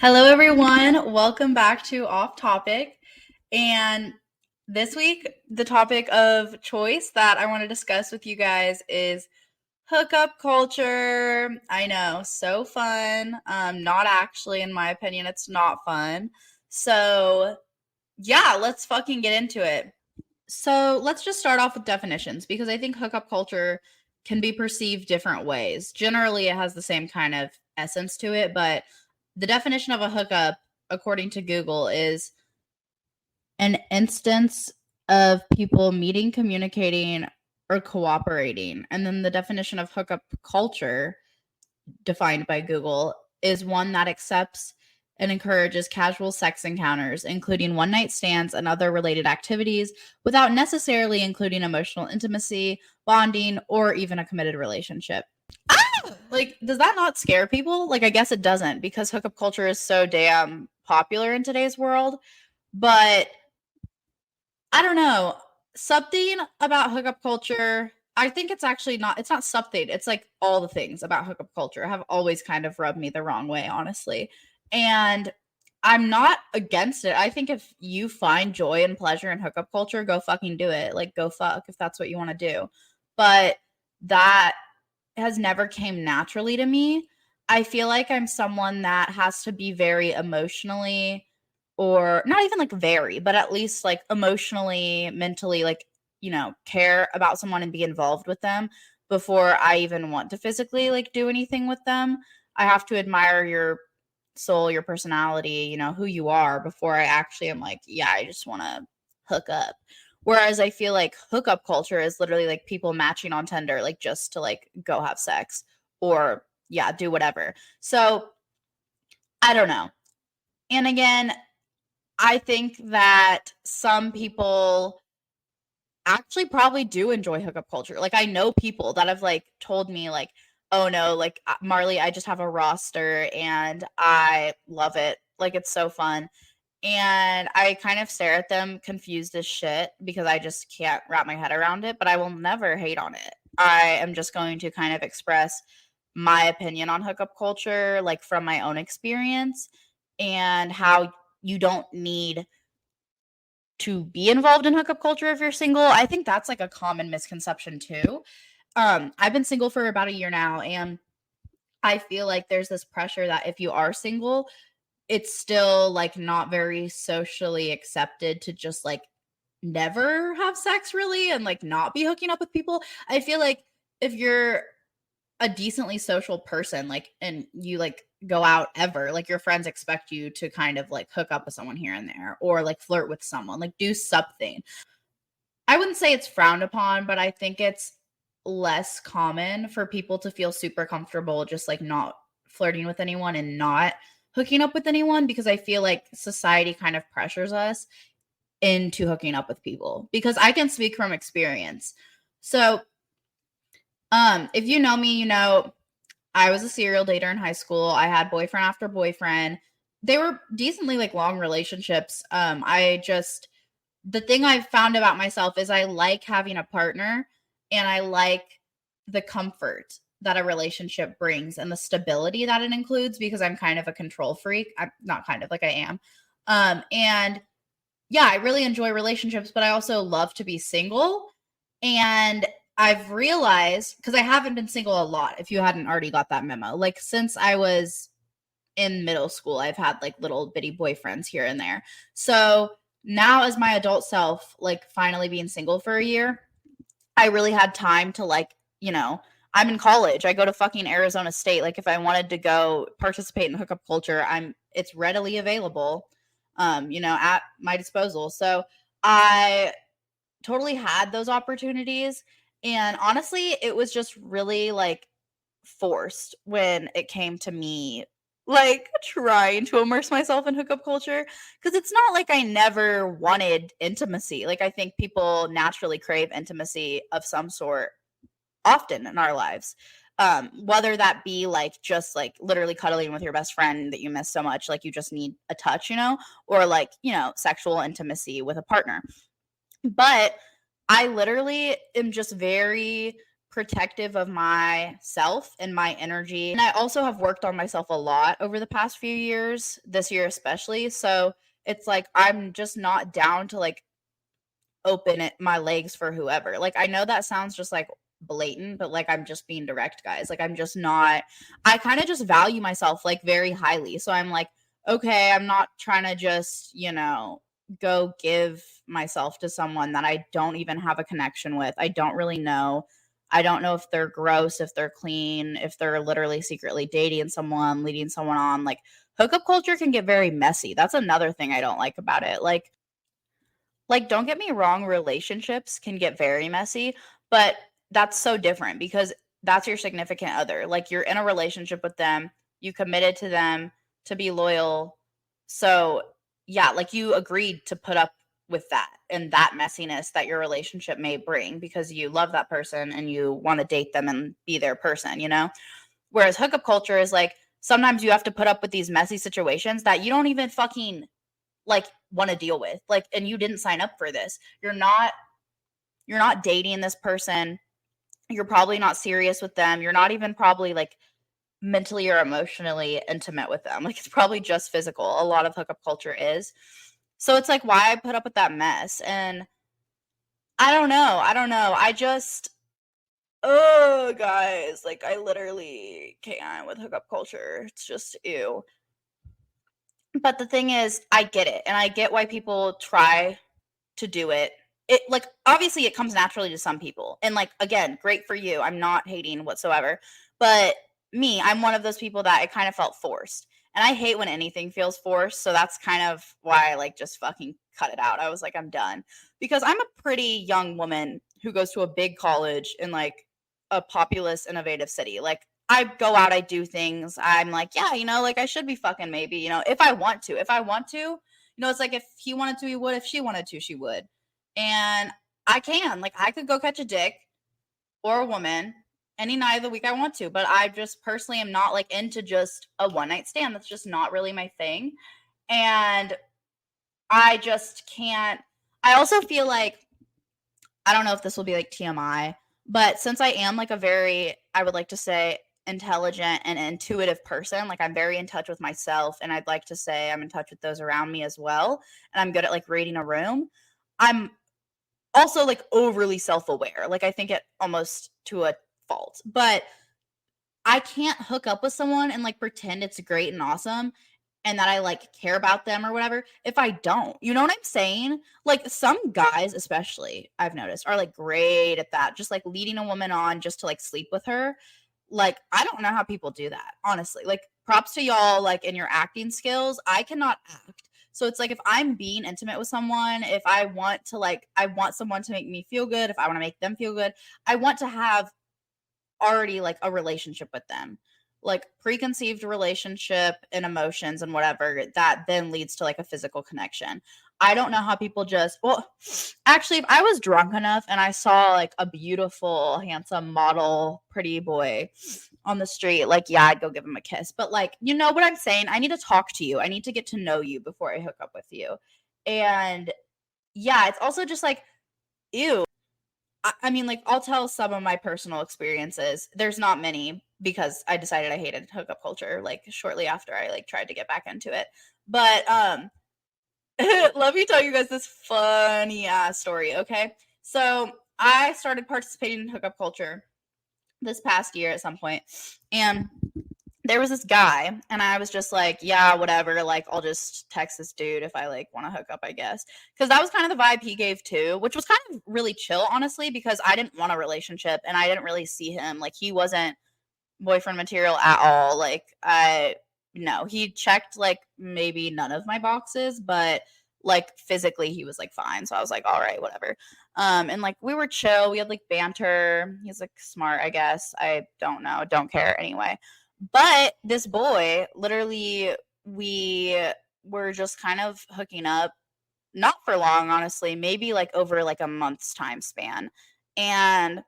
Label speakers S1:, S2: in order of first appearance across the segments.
S1: Hello, everyone. Welcome back to Off Topic. And this week, the topic of choice that I want to discuss with you guys is hookup culture. I know, so fun. Not actually, in my opinion, it's not fun. So, yeah, let's fucking get into it. So, let's just start off with definitions because I think hookup culture can be perceived different ways. Generally, it has the same kind of essence to it, but the definition of a hookup, according to Google, is an instance of people meeting, communicating, or cooperating. And then the definition of hookup culture, defined by Google, is one that accepts and encourages casual sex encounters, including one night stands and other related activities, without necessarily including emotional intimacy, bonding, or even a committed relationship. Like, does that not scare people? Like, I guess it doesn't because hookup culture is so damn popular in today's world. But I don't know. Something about hookup culture, I think it's actually not, it's not something. It's like all the things about hookup culture have always kind of rubbed me the wrong way, honestly. And I'm not against it. I think if you find joy and pleasure in hookup culture, go fucking do it. Like, go fuck if that's what you want to do. But that has never came naturally to me. I feel like I'm someone that has to be very emotionally, or not even like very, but at least like emotionally, mentally, like, care about someone and be involved with them before I even want to physically like do anything with them. I have to admire your soul, your personality, who you are before I actually am like, yeah, I just want to hook up. Whereas I feel like hookup culture is literally like people matching on Tinder, like just to like go have sex or, yeah, do whatever. So I don't know. And again, I think that some people actually probably do enjoy hookup culture. Like, I know people that have like told me like, "Oh no, like Marley, I just have a roster and I love it. Like, it's so fun." And I kind of stare at them confused as shit because I just can't wrap my head around it, but I will never hate on it. I am just going to kind of express my opinion on hookup culture, like from my own experience, and how you don't need to be involved in hookup culture if you're single. I think that's like a common misconception too. I've been single for about a year now, and I feel like there's this pressure that if you are single, it's still like not very socially accepted to just like never have sex really and like not be hooking up with people. I feel like if you're a decently social person, like, and you like go out ever, like your friends expect you to kind of like hook up with someone here and there or like flirt with someone, like do something. I wouldn't say it's frowned upon, but I think it's less common for people to feel super comfortable just like not flirting with anyone and not hooking up with anyone because I feel like society kind of pressures us into hooking up with people because I can speak from experience. So, if you know me, I was a serial dater in high school. I had boyfriend after boyfriend. They were decently like long relationships. The thing I've found about myself is I like having a partner and I like the comfort that a relationship brings and the stability that it includes because I'm kind of a control freak. I'm not kind of, like, I am. And yeah, I really enjoy relationships, but I also love to be single. And I've realized, because I haven't been single a lot, if you hadn't already got that memo, like since I was in middle school, I've had like little bitty boyfriends here and there. So now, as my adult self, like finally being single for a year, I really had time to like, I'm in college. I go to fucking Arizona State. Like if I wanted to go participate in hookup culture, it's readily available, at my disposal. So I totally had those opportunities. And honestly, it was just really like forced when it came to me like trying to immerse myself in hookup culture because it's not like I never wanted intimacy. Like I think people naturally crave intimacy of some sort often in our lives. Whether that be like just like literally cuddling with your best friend that you miss so much, like you just need a touch, or like, sexual intimacy with a partner. But I literally am just very protective of myself and my energy. And I also have worked on myself a lot over the past few years, this year especially. So it's like I'm just not down to like open it my legs for whoever. Like I know that sounds just like blatant, but like I'm just being direct, guys. Like I'm just not I kind of just value myself like very highly. So I'm like, okay, I'm not trying to just, go give myself to someone that I don't even have a connection with. I don't really know. I don't know if they're gross, if they're clean, if they're literally secretly dating someone, leading someone on. Like hookup culture can get very messy. That's another thing I don't like about it. Like, don't get me wrong, relationships can get very messy, but that's so different because that's your significant other. Like, you're in a relationship with them, you committed to them to be loyal. So, yeah, like you agreed to put up with that and that messiness that your relationship may bring because you love that person and you want to date them and be their person? Whereas hookup culture is like sometimes you have to put up with these messy situations that you don't even fucking like want to deal with, like, and you didn't sign up for this. You're not dating this person, you're probably not serious with them, you're not even probably like mentally or emotionally intimate with them, like it's probably just physical. A lot of hookup culture is. So it's like why I put up with that mess. And I don't know, I just, oh guys, like I literally can't with hookup culture. It's just ew. But the thing is, I get it, and I get why people try to do it. It like obviously it comes naturally to some people. And like again, great for you. I'm not hating whatsoever. But me, I'm one of those people that it kind of felt forced. And I hate when anything feels forced, so that's kind of why I like just fucking cut it out. I was like I'm done. Because I'm a pretty young woman who goes to a big college in like a populous innovative city. Like I go out, I do things. I'm like, yeah, like I should be fucking maybe, if I want to. If I want to, it's like if he wanted to, he would. If she wanted to, she would. And I can. Like, I could go catch a dick or a woman any night of the week I want to. But I just personally am not like into just a one night stand. That's just not really my thing. And I just can't. I also feel like, I don't know if this will be like TMI, but since I am like a very, I would like to say, intelligent and intuitive person, like I'm very in touch with myself, and I'd like to say I'm in touch with those around me as well, and I'm good at like reading a room. I'm also like overly self-aware, like I think it almost to a fault, but I can't hook up with someone and like pretend it's great and awesome and that I like care about them or whatever if I don't. You know what I'm saying? Like some guys especially I've noticed are like great at that, just like leading a woman on just to like sleep with her. Like I don't know how people do that, honestly. Like props to y'all like in your acting skills. I cannot act. So it's like if I'm being intimate with someone, if I want to like I want someone to make me feel good, if I want to make them feel good, I want to have already like a relationship with them, like preconceived relationship and emotions and whatever that then leads to like a physical connection. I don't know how people just, well, actually if I was drunk enough and I saw like a beautiful handsome model pretty boy on the street, like yeah, I'd go give him a kiss. But like, you know what I'm saying, I need to talk to you, I need to get to know you before I hook up with you. And yeah, it's also just like ew. I mean, like, I'll tell some of my personal experiences. There's not many because I decided I hated hookup culture, like, shortly after I, like, tried to get back into it. But, let me tell you guys this funny ass story, okay? So, I started participating in hookup culture this past year at some point, and there was this guy, and I was just like, yeah, whatever, like I'll just text this dude if I like want to hook up, I guess. Because that was kind of the vibe he gave too, which was kind of really chill, honestly, because I didn't want a relationship and I didn't really see him. Like he wasn't boyfriend material at all. Like I no, he checked like maybe none of my boxes, but like physically he was like fine. So I was like, all right, whatever. And like we were chill, we had like banter. He's like smart, I guess. I don't know, don't care anyway. But this boy, literally, we were just kind of hooking up, not for long, honestly, maybe like over like a month's time span. And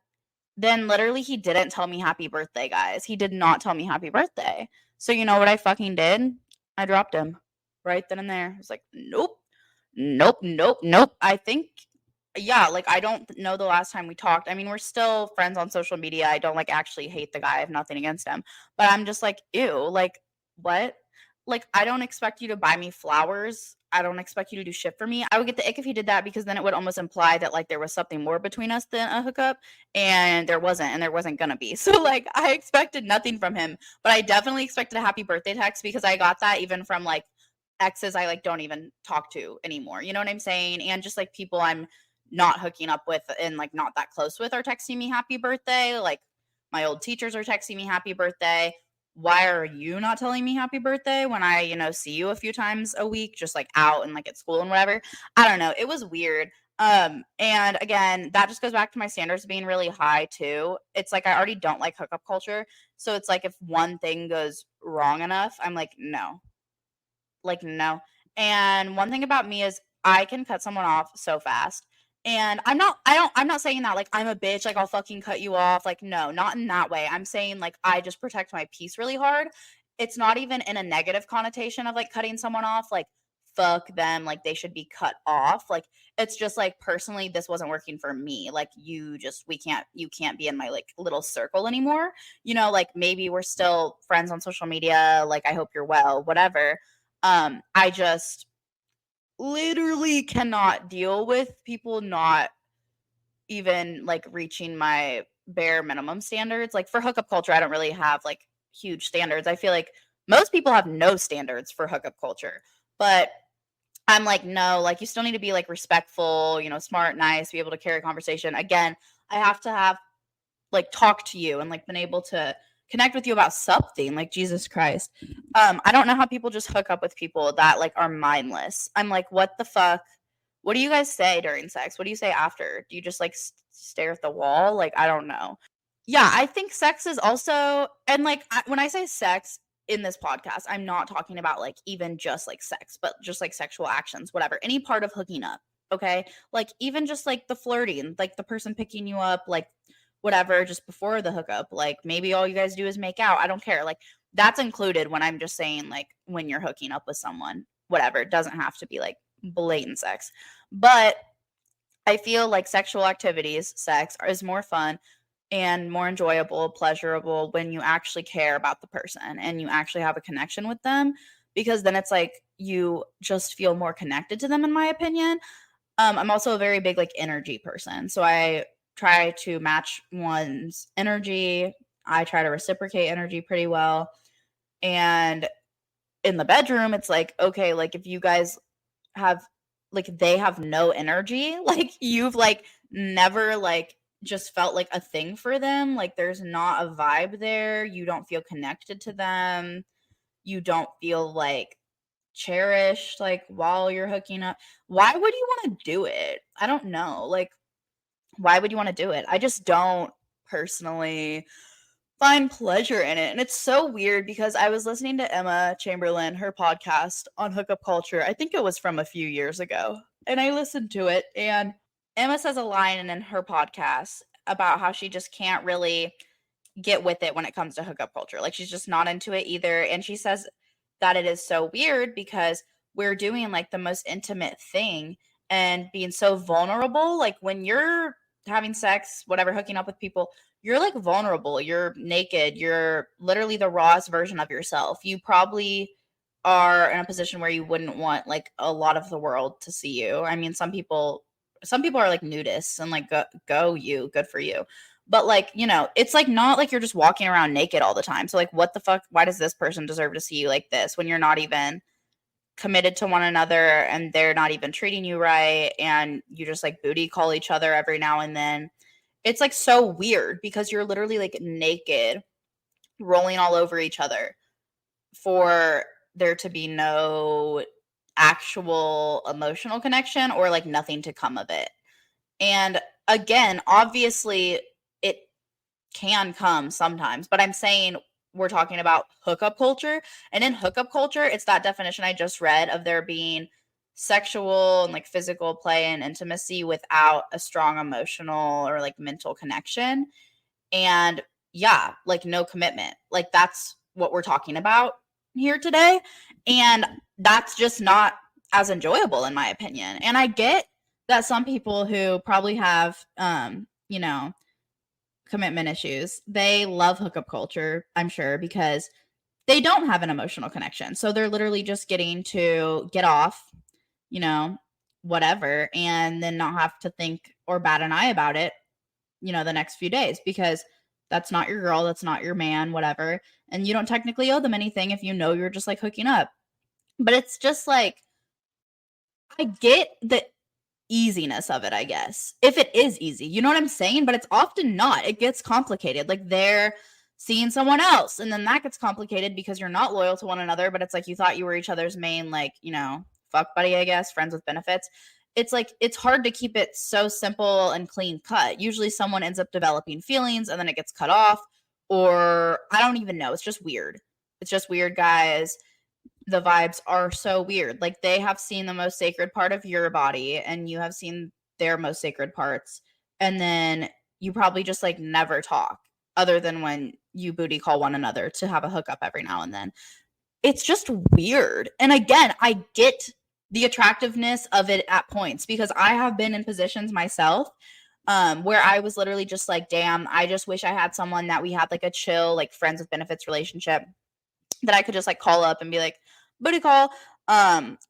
S1: then literally he didn't tell me happy birthday, guys. He did not tell me happy birthday. So you know what I fucking did? I dropped him right then and there. I was like, nope, nope, nope, nope. I think yeah, like, I don't know the last time we talked. I mean, we're still friends on social media. I don't, like, actually hate the guy. I have nothing against him. But I'm just like, "Ew, like, what?" Like, I don't expect you to buy me flowers. I don't expect you to do shit for me. I would get the ick if he did that because then it would almost imply that, like, there was something more between us than a hookup, and there wasn't gonna be. So, like, I expected nothing from him, but I definitely expected a happy birthday text because I got that even from, like, exes I, like, don't even talk to anymore, you know what I'm saying? And just, like, people I'm not hooking up with and, like, not that close with are texting me happy birthday, like, my old teachers are texting me happy birthday. Why are you not telling me happy birthday when I, see you a few times a week, just, like, out and, like, at school and whatever? I don't know, it was weird. And again, that just goes back to my standards being really high too. It's like I already don't like hookup culture, so it's like if one thing goes wrong enough, I'm like, "No." Like, no. And one thing about me is I can cut someone off so fast. And I'm not saying that like I'm a bitch, like I'll fucking cut you off. Like, no, not in that way. I'm saying like I just protect my peace really hard. It's not even in a negative connotation of like cutting someone off, like fuck them, like they should be cut off. Like it's just like personally this wasn't working for me. Like you can't be in my like little circle anymore. Like maybe we're still friends on social media, like I hope you're well, whatever. I just literally cannot deal with people not even like reaching my bare minimum standards. Like for hookup culture, I don't really have like huge standards. I feel like most people have no standards for hookup culture. But I'm like, no, like you still need to be like respectful, smart, nice, be able to carry a conversation. Again, I have to have like talk to you and like been able to connect with you about something like Jesus Christ. I don't know how people just hook up with people that like are mindless. I'm like, what the fuck? What do you guys say during sex? What do you say after? Do you just like stare at the wall? Like, I don't know. Yeah, I think sex is also, and like when I say sex in this podcast, I'm not talking about like even just like sex, but just like sexual actions, whatever, any part of hooking up. Okay. Like even just like the flirting, like the person picking you up, like whatever, just before the hookup. Like maybe all you guys do is make out. I don't care. Like that's included when I'm just saying like when you're hooking up with someone, whatever. It doesn't have to be like blatant sex. But I feel like sexual activities, sex, is more fun and more enjoyable, pleasurable when you actually care about the person and you actually have a connection with them because then it's like you just feel more connected to them in my opinion. I'm also a very big like energy person. So I try to match one's energy. I try to reciprocate energy pretty well. And in the bedroom, it's like, okay, like if you guys have like they have no energy, like you've like never like just felt like a thing for them, like there's not a vibe there, you don't feel connected to them, you don't feel like cherished like while you're hooking up. Why would you want to do it? I don't know. Like why would you want to do it? I just don't personally find pleasure in it. And it's so weird because I was listening to Emma Chamberlain, her podcast on hookup culture. I think it was from a few years ago. And I listened to it. And Emma says a line in her podcast about how she just can't really get with it when it comes to hookup culture. Like she's just not into it either. And she says that it is so weird because we're doing like the most intimate thing and being so vulnerable. Like when you're having sex, whatever, hooking up with people, you're like vulnerable, you're naked, you're literally the rawest version of yourself. You probably are in a position where you wouldn't want like a lot of the world to see you. I mean, some people are like nudists and like go you, good for you. But like, it's like not like you're just walking around naked all the time. So like what the fuck, why does this person deserve to see you like this when you're not even committed to one another and they're not even treating you right and you just like booty call each other every now and then? It's like so weird because you're literally like naked, rolling all over each other for there to be no actual emotional connection or like nothing to come of it. And again, obviously it can come sometimes, but I'm saying we're talking about hookup culture. And in hookup culture, it's that definition I just read of there being sexual and like physical play and intimacy without a strong emotional or like mental connection. And yeah, like no commitment. Like that's what we're talking about here today. And that's just not as enjoyable in my opinion. And I get that some people who probably have, you know, commitment issues, they love hookup culture, I'm sure, because they don't have an emotional connection. So they're literally just getting to get off, you know, whatever, and then not have to think or bat an eye about it, the next few days, because that's not your girl, that's not your man, whatever. And you don't technically owe them anything if you're just like hooking up. But it's just like, I get the easiness of it, I guess. If it is easy, you know what I'm saying? But it's often not. It gets complicated. Like they're seeing someone else, and then that gets complicated because you're not loyal to one another, but it's like you thought you were each other's main, like, fuck buddy, I guess, friends with benefits. It's like it's hard to keep it so simple and clean cut. Usually someone ends up developing feelings and then it gets cut off, or I don't even know. It's just weird. It's just weird, guys. The vibes are so weird. Like they have seen the most sacred part of your body and you have seen their most sacred parts. And then you probably just like never talk other than when you booty call one another to have a hookup every now and then. It's just weird. And again, I get the attractiveness of it at points because I have been in positions myself where I was literally just like, damn, I just wish I had someone that we had like a chill, like friends with benefits relationship that I could just like call up and be like, booty call,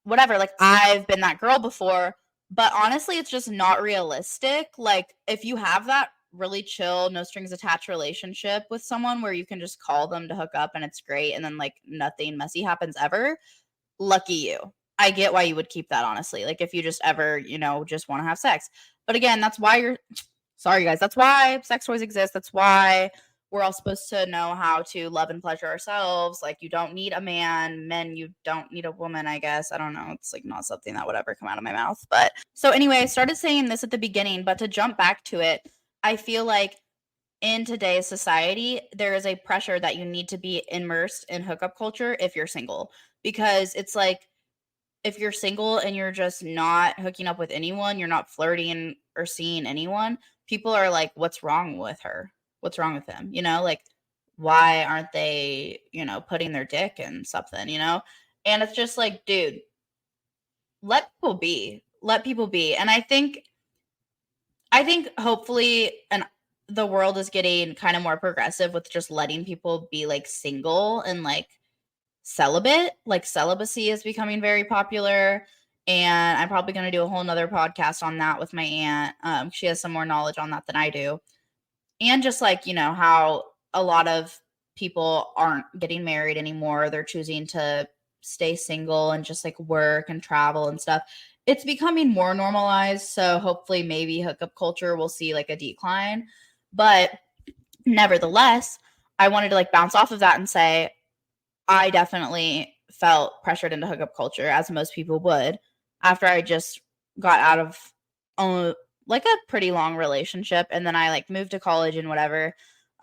S1: whatever. Like I've been that girl before, but honestly, it's just not realistic. Like if you have that really chill, no strings attached relationship with someone where you can just call them to hook up and it's great and then like nothing messy happens ever, lucky you. I get why you would keep that, honestly. Like if you just ever, just want to have sex. But again, that's why sorry guys, that's why sex toys exist. That's why we're all supposed to know how to love and pleasure ourselves. Like you don't need a man. Men, you don't need a woman, I guess. I don't know. It's like not something that would ever come out of my mouth. But so anyway, I started saying this at the beginning, but to jump back to it, I feel like in today's society, there is a pressure that you need to be immersed in hookup culture if you're single. Because it's like, if you're single and you're just not hooking up with anyone, you're not flirting or seeing anyone, people are like, what's wrong with her? What's wrong with him? Like, why aren't they, putting their dick in something, And it's just like, dude, let people be. Let people be. And I think hopefully the world is getting kind of more progressive with just letting people be like single and like celibate. Like celibacy is becoming very popular, and I'm probably going to do a whole nother podcast on that with my aunt. She has some more knowledge on that than I do, and just like how a lot of people aren't getting married anymore, they're choosing to stay single and just like work and travel and stuff. It's becoming more normalized, so hopefully maybe hookup culture will see like a decline. But nevertheless, I wanted to like bounce off of that and say I definitely felt pressured into hookup culture, as most people would, after I just got out of like a pretty long relationship, and then I like moved to college and whatever.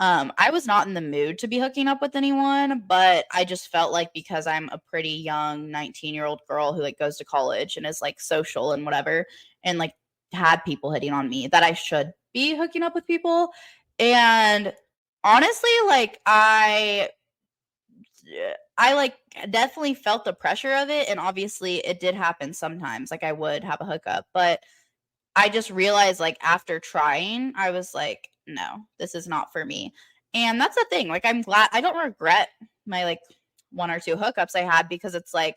S1: I was not in the mood to be hooking up with anyone, but I just felt like because I'm a pretty young 19-year-old girl who like goes to college and is like social and whatever, and like had people hitting on me, that I should be hooking up with people. And honestly, like I like definitely felt the pressure of it, and obviously it did happen sometimes. Like I would have a hookup, but I just realized like after trying, I was like, no, this is not for me. And that's the thing. Like I'm glad I don't regret my like one or two hookups I had, because it's like,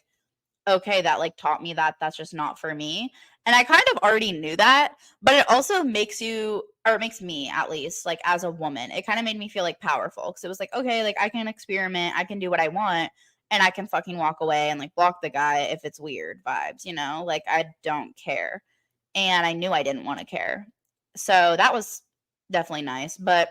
S1: okay, that like taught me that that's just not for me. And I kind of already knew that, but it also makes you, or it makes me at least, like as a woman, it kind of made me feel like powerful, because it was like, okay, like I can experiment, I can do what I want, and I can fucking walk away and like block the guy if it's weird vibes, like I don't care. And I knew I didn't want to care. So that was definitely nice. But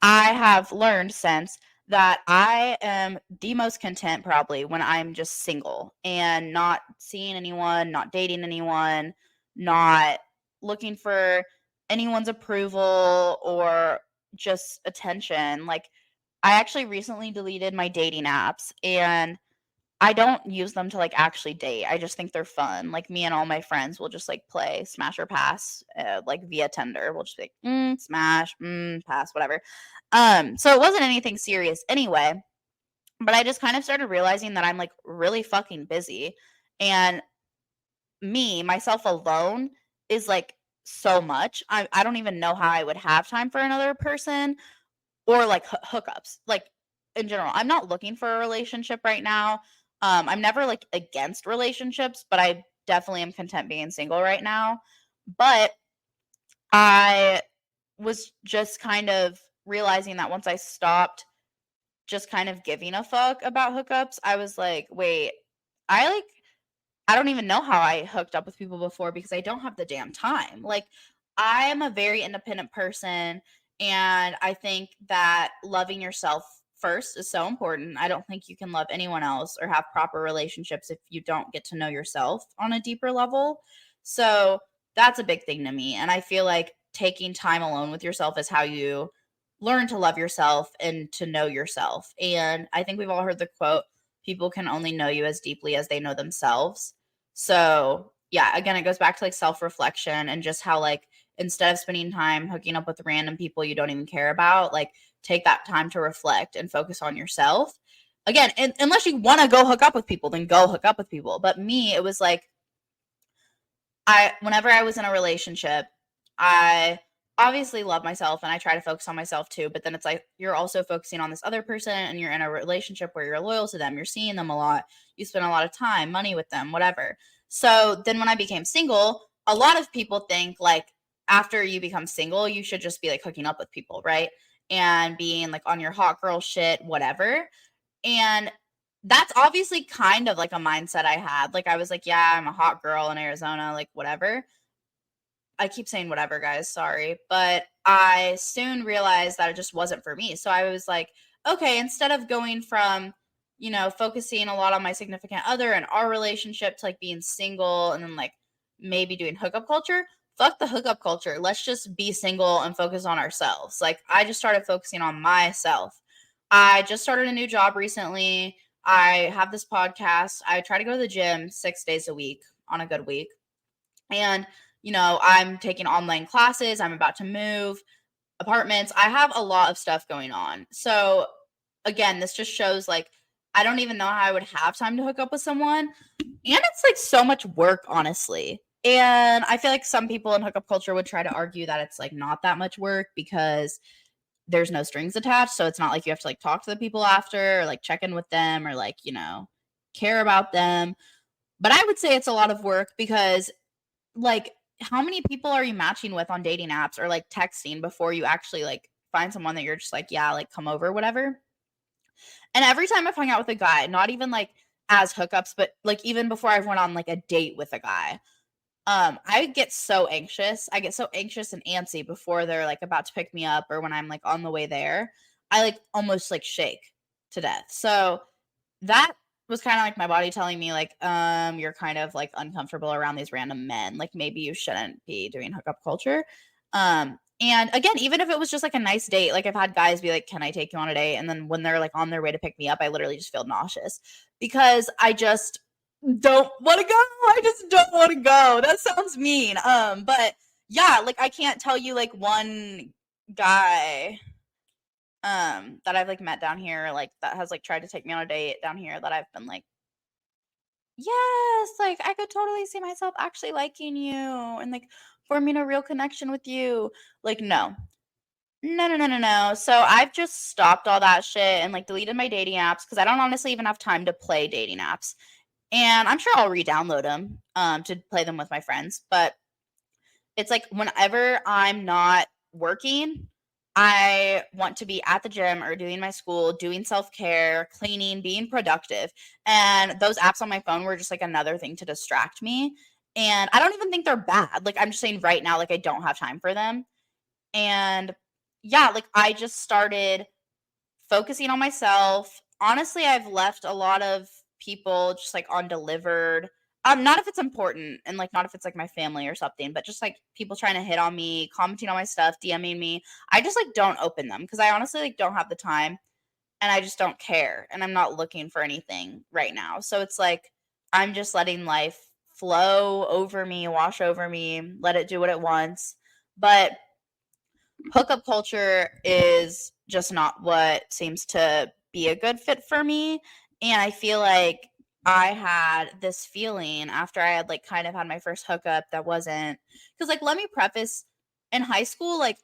S1: I have learned since that I am the most content probably when I'm just single and not seeing anyone, not dating anyone, not looking for anyone's approval or just attention. Like, I actually recently deleted my dating apps, and I don't use them to like actually date. I just think they're fun. Like me and all my friends will just like play smash or pass, like via Tinder. We'll just be like, smash, pass, whatever. So it wasn't anything serious anyway. But I just kind of started realizing that I'm like really fucking busy, and me myself alone is like so much. I don't even know how I would have time for another person or like hookups. Like in general, I'm not looking for a relationship right now. I'm never like against relationships, but I definitely am content being single right now. But I was just kind of realizing that once I stopped just kind of giving a fuck about hookups, I was like, wait, I like I don't even know how I hooked up with people before because I don't have the damn time. Like, I am a very independent person, and I think that loving yourself first is so important. I don't think you can love anyone else or have proper relationships if you don't get to know yourself on a deeper level. So, that's a big thing to me. And I feel like taking time alone with yourself is how you learn to love yourself and to know yourself. And I think we've all heard the quote, people can only know you as deeply as they know themselves. So, yeah, again, it goes back to like self-reflection and just how like instead of spending time hooking up with random people you don't even care about, like take that time to reflect and focus on yourself. Again, unless you want to go hook up with people, then go hook up with people. But me, it was like whenever I was in a relationship, I obviously love myself and I try to focus on myself too, but then it's like you're also focusing on this other person and you're in a relationship where you're loyal to them, you're seeing them a lot, you spend a lot of time, money with them, whatever. So then when I became single, a lot of people think like after you become single, you should just be like hooking up with people, right? And being like on your hot girl shit, whatever. And that's obviously kind of like a mindset I had. Like I was like, yeah, I'm a hot girl in Arizona, like whatever. I keep saying whatever, guys, sorry. But I soon realized that it just wasn't for me. So I was like, okay, instead of going from, focusing a lot on my significant other and our relationship to like being single and then like maybe doing hookup culture, fuck the hookup culture. Let's just be single and focus on ourselves. Like I just started focusing on myself. I just started a new job recently. I have this podcast. I try to go to the gym 6 days a week on a good week. And, I'm taking online classes. I'm about to move apartments. I have a lot of stuff going on. So, again, this just shows like I don't even know how I would have time to hook up with someone. And it's like so much work, honestly. And I feel like some people in hookup culture would try to argue that it's like not that much work because there's no strings attached. So it's not like you have to like talk to the people after or like check in with them or like, care about them. But I would say it's a lot of work because like how many people are you matching with on dating apps or like texting before you actually like find someone that you're just like, yeah, like come over, whatever. And every time I've hung out with a guy, not even like as hookups, but like even before I went on like a date with a guy, I get so anxious. I get so anxious and antsy before they're like about to pick me up or when I'm like on the way there. I like almost like shake to death. So that was kind of like my body telling me like, you're kind of like uncomfortable around these random men. Like maybe you shouldn't be doing hookup culture. And again, even if it was just like a nice date, like I've had guys be like, can I take you on a date? And then when they're like on their way to pick me up, I literally just feel nauseous because I just don't want to go. I just don't want to go. That sounds mean. But yeah, like I can't tell you like one guy that I've like met down here, like that has like tried to take me on a date down here that I've been like, yes, like I could totally see myself actually liking you and like forming a real connection with you. Like, no. No, no, no, no, no. So I've just stopped all that shit and like deleted my dating apps because I don't honestly even have time to play dating apps. And I'm sure I'll re-download them to play them with my friends. But it's like whenever I'm not working, I want to be at the gym or doing my school, doing self-care, cleaning, being productive. And those apps on my phone were just like another thing to distract me. And I don't even think they're bad. Like I'm just saying right now, like I don't have time for them. And yeah, like I just started focusing on myself. Honestly, I've left a lot of people just like on delivered. Not if it's important and like not if it's like my family or something, but just like people trying to hit on me, commenting on my stuff, DMing me. I just like don't open them because I honestly like don't have the time and I just don't care and I'm not looking for anything right now. So it's like I'm just letting life flow over me, wash over me, let it do what it wants. But hookup culture is just not what seems to be a good fit for me. And I feel like I had this feeling after I had, like, kind of had my first hookup that wasn't, because, like, let me preface, in high school, like,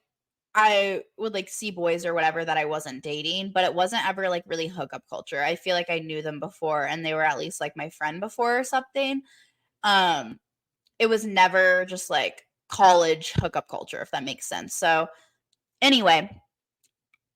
S1: I would, like, see boys or whatever that I wasn't dating, but it wasn't ever, like, really hookup culture. I feel like I knew them before and they were at least, like, my friend before or something. Um, it was never just, like, college hookup culture, if that makes sense. So, anyway,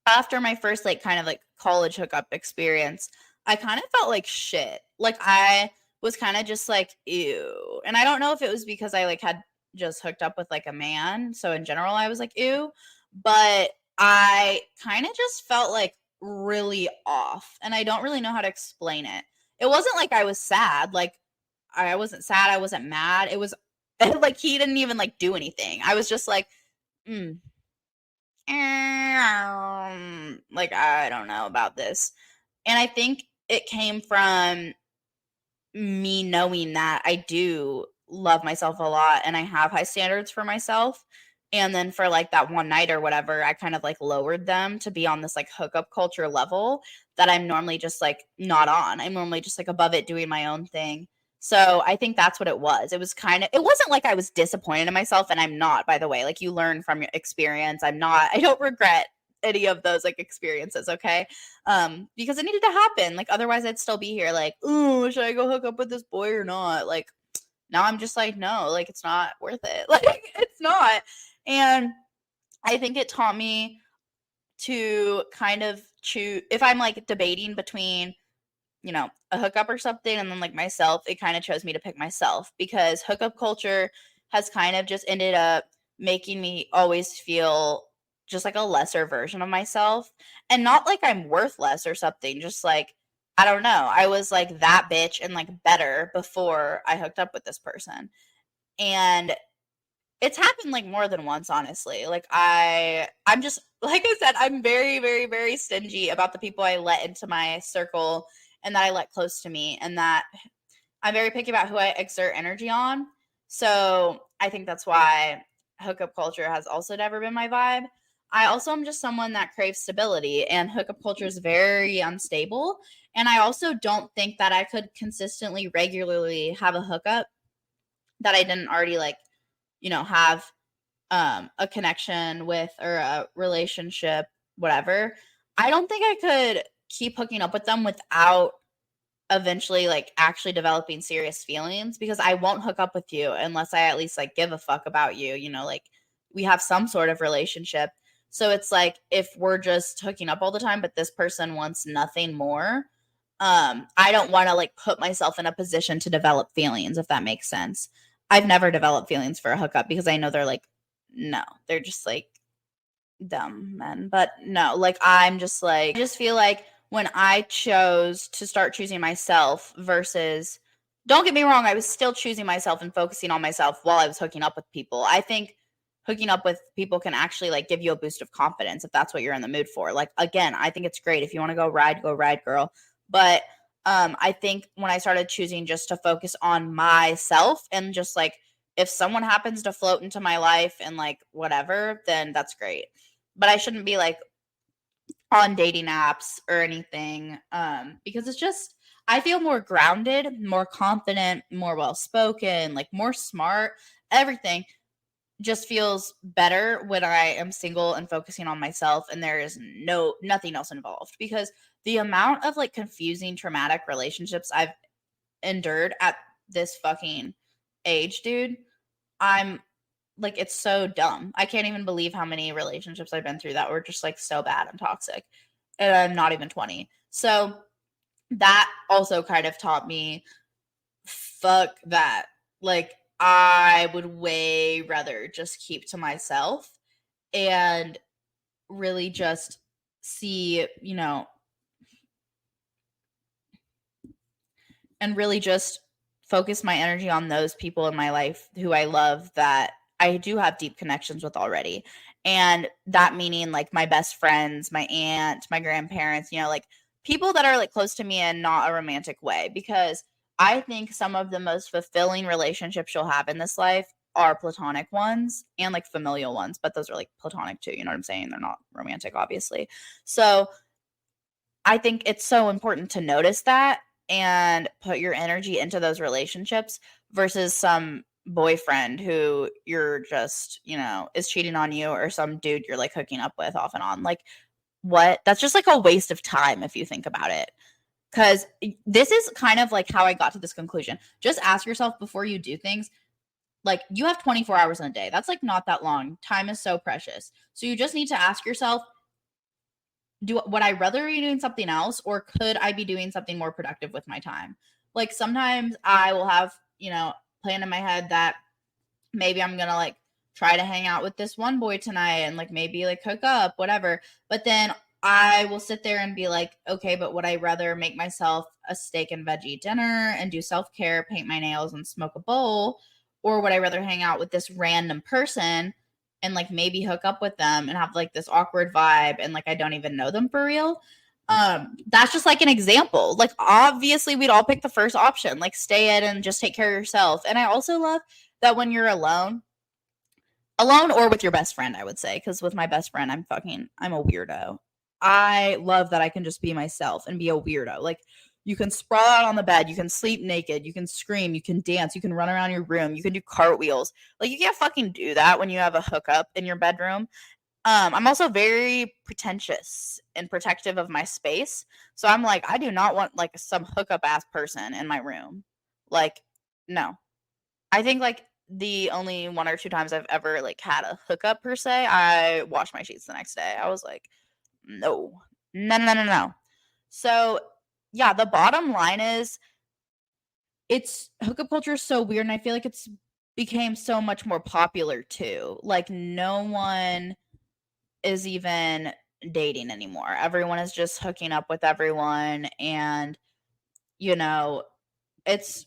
S1: after my first, like, kind of, like, college hookup experience, I kinda felt like shit. Like, I was kinda just like, "Ew," and I don't know if it was because I, like, had just hooked up with, like, a man, so in general, I was like, "Ew," but I kinda just felt, like, really off, and I don't really know how to explain it. It wasn't like I was sad, like, I wasn't sad, I wasn't mad, it was like, he didn't even, like, do anything. I was just like, "Mm." Like, I don't know about this. And I think it came from me knowing that I do love myself a lot and I have high standards for myself. And then for like that one night or whatever, I kind of like lowered them to be on this like hookup culture level that I'm normally just like not on. I'm normally just like above it doing my own thing. So I think that's what it was. It was kind of, it wasn't like I was disappointed in myself, and I'm not, by the way. Like, you learn from your experience. I'm not, I don't regret any of those like experiences, okay? Because it needed to happen. Like, otherwise I'd still be here like, "Ooh, should I go hook up with this boy or not?" Like, now I'm just like, "No, like, it's not worth it." Like, it's not. And I think it taught me to kind of choose, if I'm like debating between, a hookup or something and then like myself, it kind of chose me to pick myself, because hookup culture has kind of just ended up making me always feel just like a lesser version of myself. And not like I'm worth less or something, just like, I don't know. I was like that bitch and like better before I hooked up with this person. And it's happened like more than once, honestly. Like, I'm just like I said, I'm very, very, very stingy about the people I let into my circle and that I let close to me, and that I'm very picky about who I exert energy on. So I think that's why hookup culture has also never been my vibe. I also am just someone that craves stability, and hookup culture is very unstable. And I also don't think that I could consistently, regularly have a hookup that I didn't already like, have a connection with, or a relationship, whatever. I don't think I could keep hooking up with them without eventually like actually developing serious feelings, because I won't hook up with you unless I at least like give a fuck about you, like we have some sort of relationship. So it's like, if we're just hooking up all the time but this person wants nothing more, I don't want to like put myself in a position to develop feelings, if that makes sense. I've never developed feelings for a hookup because I know they're like, no, they're just like dumb men. But no, like, I'm just like, I just feel like when I chose to start choosing myself versus, don't get me wrong, I was still choosing myself and focusing on myself while I was hooking up with people. I think hooking up with people can actually like give you a boost of confidence if that's what you're in the mood for. Like, again, I think it's great. If you want to go ride, girl. But I think when I started choosing just to focus on myself and just like, if someone happens to float into my life and like whatever, then that's great. But I shouldn't be like on dating apps or anything, because it's just, I feel more grounded, more confident, more well spoken, like more smart. Everything just feels better when I am single and focusing on myself and there is nothing else involved, because the amount of like confusing traumatic relationships I've endured at this fucking age, dude, I'm like, it's so dumb. I can't even believe how many relationships I've been through that were just like so bad and toxic. And I'm not even 20. So that also kind of taught me, fuck that. Like, I would way rather just keep to myself and really just see, and really just focus my energy on those people in my life who I love, that I do have deep connections with already. And that meaning like my best friends, my aunt, my grandparents, like people that are like close to me in not a romantic way. Because I think some of the most fulfilling relationships you'll have in this life are platonic ones and like familial ones, but those are like platonic too. You know what I'm saying? They're not romantic, obviously. So I think it's so important to notice that and put your energy into those relationships versus some boyfriend who you're just, is cheating on you, or some dude you're like hooking up with off and on. Like, what? That's just like a waste of time if you think about it. Because this is kind of like how I got to this conclusion. Just ask yourself before you do things. Like, you have 24 hours in a day. That's like not that long. Time is so precious. So you just need to ask yourself, would I rather be doing something else, or could I be doing something more productive with my time? Like, sometimes I will have, plan in my head that maybe I'm going to like try to hang out with this one boy tonight and like maybe like hook up, whatever. But then I will sit there and be like, okay, but would I rather make myself a steak and veggie dinner and do self-care, paint my nails and smoke a bowl? Or would I rather hang out with this random person and like maybe hook up with them and have like this awkward vibe and like I don't even know them for real? That's just like an example. Like, obviously we'd all pick the first option, like stay in and just take care of yourself. And I also love that when you're alone or with your best friend, I would say, because with my best friend, I'm a weirdo. I love that I can just be myself and be a weirdo. Like, you can sprawl out on the bed, you can sleep naked, you can scream, you can dance, you can run around your room, you can do cartwheels. Like, you can't fucking do that when you have a hookup in your bedroom. I'm also very pretentious and protective of my space. So I'm like, I do not want like some hookup ass person in my room. Like, no. I think like the only 1 or 2 times I've ever like had a hookup per se, I washed my sheets the next day. I was like, no, no, no, no, no. So yeah, the bottom line is, it's hookup culture is so weird, and I feel like it's became so much more popular too. Like, no one is even dating anymore. Everyone is just hooking up with everyone, and it's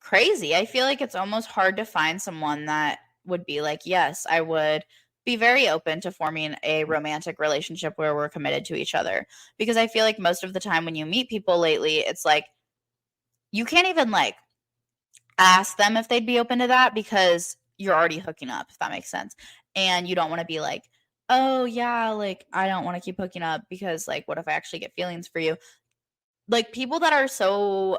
S1: crazy. I feel like it's almost hard to find someone that would be like, yes, I would be very open to forming a romantic relationship where we're committed to each other. Because I feel like most of the time when you meet people lately, it's like you can't even like ask them if they'd be open to that, because you're already hooking up, if that makes sense. And you don't want to be like, oh yeah, like I don't want to keep hooking up because like what if I actually get feelings for you? Like, people that are so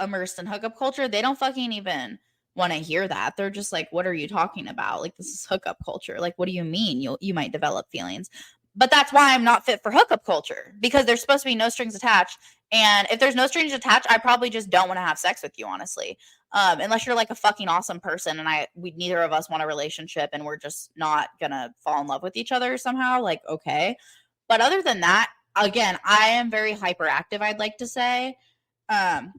S1: immersed in hookup culture, they don't fucking even want to hear that. They're just like, what are you talking about? Like, this is hookup culture. Like, what do you mean you might develop feelings? But that's why I'm not fit for hookup culture, because there's supposed to be no strings attached. And if there's no strings attached, I probably just don't want to have sex with you, honestly. Unless you're like a fucking awesome person and we neither of us want a relationship and we're just not gonna fall in love with each other somehow, like, okay. But other than that, again, I am very hyperactive, I'd like to say. Um,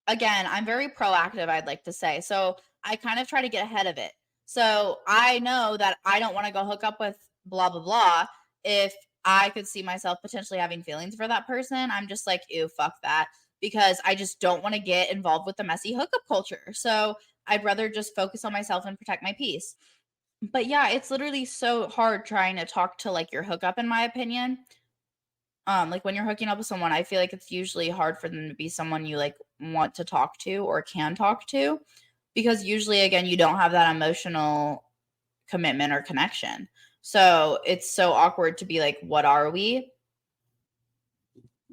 S1: Again, I'm very proactive, I'd like to say. So I kind of try to get ahead of it. So I know that I don't want to go hook up with blah, blah, blah. If I could see myself potentially having feelings for that person, I'm just like, ew, fuck that. Because I just don't want to get involved with the messy hookup culture. So I'd rather just focus on myself and protect my peace. But yeah, it's literally so hard trying to talk to like your hookup, in my opinion. Like, when you're hooking up with someone, I feel like it's usually hard for them to be someone you like want to talk to or can talk to, because usually, again, you don't have that emotional commitment or connection. So it's so awkward to be like, what are we?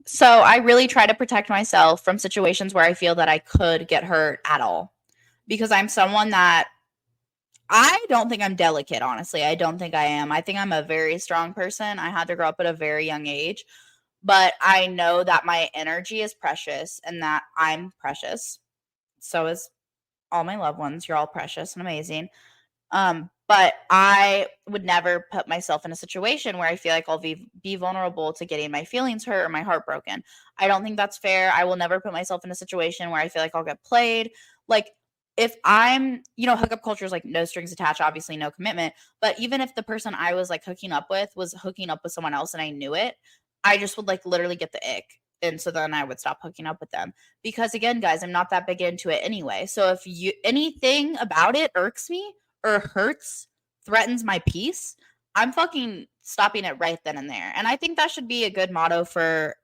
S1: So I really try to protect myself from situations where I feel that I could get hurt at all, because I'm someone that I don't think I'm delicate, honestly. I don't think I am. I think I'm a very strong person. I had to grow up at a very young age, but I know that my energy is precious and that I'm precious. So is all my loved ones. You're all precious and amazing. But I would never put myself in a situation where I feel like I'll be vulnerable to getting my feelings hurt or my heart broken. I don't think that's fair. I will never put myself in a situation where I feel like I'll get played. Like, if I'm, hookup culture is like no strings attached, obviously no commitment. But even if the person I was like hooking up with was hooking up with someone else and I knew it, I just would like literally get the ick. And so then I would stop hooking up with them. Because again, guys, I'm not that big into it anyway. So if anything about it irks me or hurts, threatens my peace, I'm fucking stopping it right then and there. And I think that should be a good motto for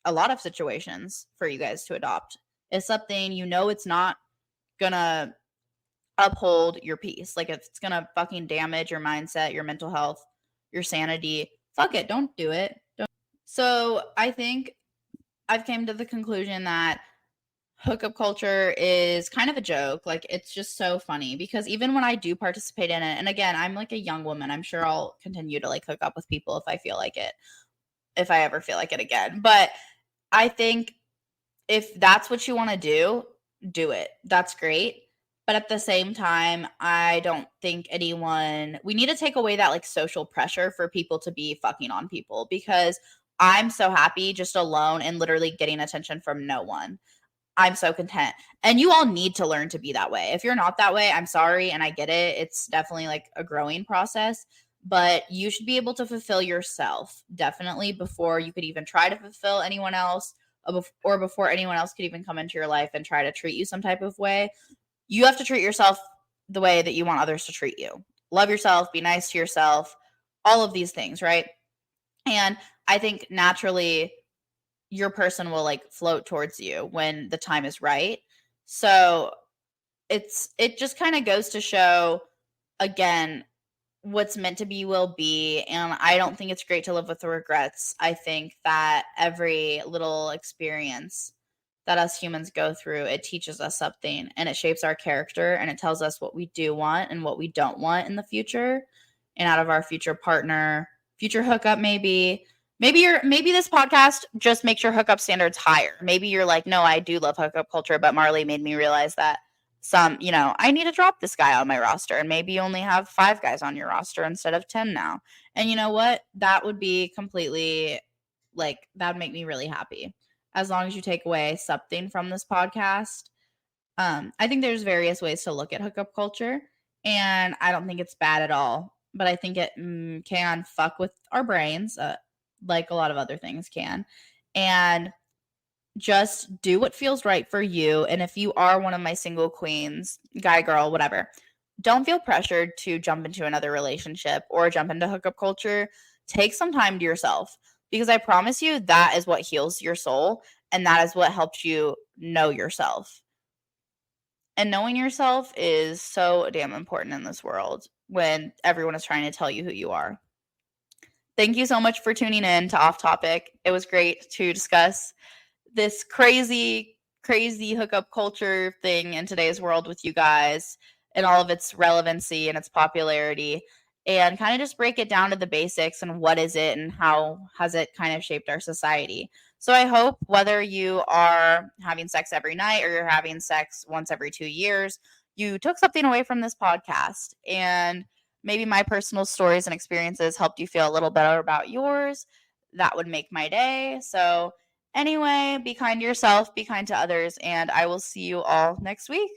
S1: a lot of situations for you guys to adopt. It's something it's not gonna uphold your peace. Like, if it's gonna fucking damage your mindset, your mental health, your sanity, fuck it, don't do it. Don't. So I think I've came to the conclusion that hookup culture is kind of a joke. Like, it's just so funny because even when I do participate in it, and again, I'm like a young woman, I'm sure I'll continue to like hook up with people if I feel like it, if I ever feel like it again. But I think if that's what you want to do it. That's great. But at the same time, I don't think we need to take away that like social pressure for people to be fucking on people, because I'm so happy just alone and literally getting attention from no one. I'm so content. And you all need to learn to be that way. If you're not that way, I'm sorry. And I get it. It's definitely like a growing process, but you should be able to fulfill yourself definitely before you could even try to fulfill anyone else, or before anyone else could even come into your life and try to treat you some type of way. You have to treat yourself the way that you want others to treat you. Love yourself, be nice to yourself, all of these things, right? And I think naturally your person will like float towards you when the time is right. So it just kind of goes to show, again, what's meant to be will be. And I don't think it's great to live with the regrets. I think that every little experience that us humans go through, it teaches us something and it shapes our character and it tells us what we do want and what we don't want in the future and out of our future partner, future hookup. Maybe this podcast just makes your hookup standards higher. Maybe you're like, no, I do love hookup culture, but Marley made me realize that I need to drop this guy on my roster, and maybe you only have 5 guys on your roster instead of 10 now. And you know what? That would be completely that would make me really happy. As long as you take away something from this podcast. I think there's various ways to look at hookup culture, and I don't think it's bad at all. But I think it can fuck with our brains, like a lot of other things can. And just do what feels right for you. And if you are one of my single queens, guy, girl, whatever, don't feel pressured to jump into another relationship or jump into hookup culture. Take some time to yourself, because I promise you that is what heals your soul and that is what helps you know yourself. And knowing yourself is so damn important in this world when everyone is trying to tell you who you are. Thank you so much for tuning in to Off Topic. It was great to discuss this crazy hookup culture thing in today's world with you guys and all of its relevancy and its popularity, and kind of just break it down to the basics and what is it and how has it kind of shaped our society. So I hope whether you are having sex every night or you're having sex once every 2 years, you took something away from this podcast, and maybe my personal stories and experiences helped you feel a little better about yours. That would make my day. So anyway, be kind to yourself, be kind to others, and I will see you all next week.